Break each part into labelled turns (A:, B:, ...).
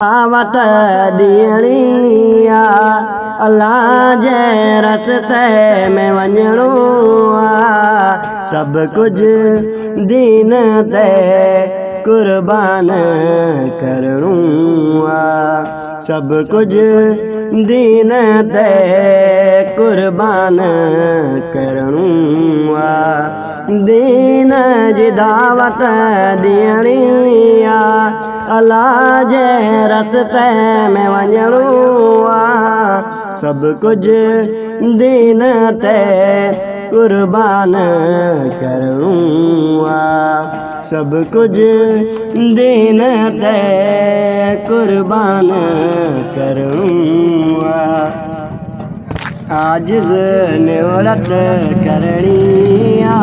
A: दावत ॾियणी आ, अल्लाह जे रस्ते में वञणो आ, सभु कुझु दीन ते कुर्बान करणो आ, सभु कुझु दीन ते कुर्बान करणो आ। दीन जी दावत ॾियणी आ, अल्लाह जे रस्ते में वञणो आ, सभु कुझु दीन ते कुर्बान करणो आ, सभु कुझु दीन ते कुर्बान करणो आ। आजिज़ निवरत करणी आ,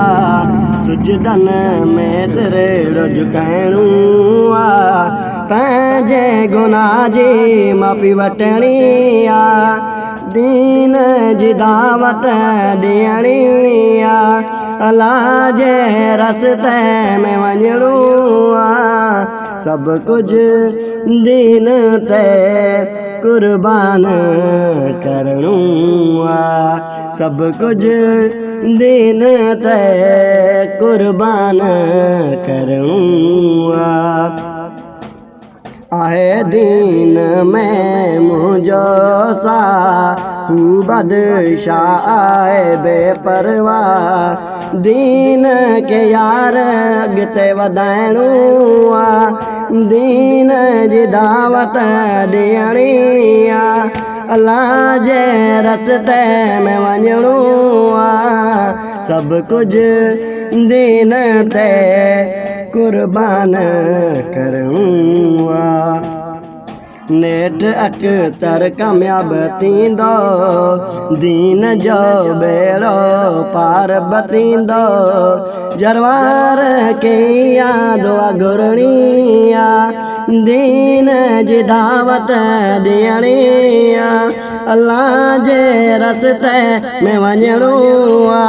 A: सुजदन में सिर झुकाइणो आ, पंहिंजे गुनाह जी माफ़ी वठणी आ, दीन जी दावत ॾियणी आ, अल्लाह जे रस्ते में वञणो आ, सभु कुझु दीन ते कुर्बान करणो आ, सभु कुझु दीन ते कुर्बान करणो आ। आहे दीन में मुंहिंजो साह हू बादशाह आहे बेपरवाह, दीन के यार अॻिते वधाइणो आ, दीन जी दावत ॾियणी आ, अल्लाह जे रस्ते में वञणो आ, सभु कुझु दीन ते कुर्बान करणो आ। नेठ अख्तर कामयाब थींदो, दीन जो बेड़ो पार बतींदो, जरवार के दुआ घुरणी आ, दीन जी दावत ॾियणी आ, अल्लाह जे रस्ते में वञणो आ,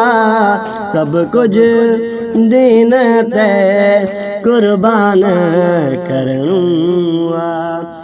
A: सभु कुझु दीन ते कुर्बान करणो आ।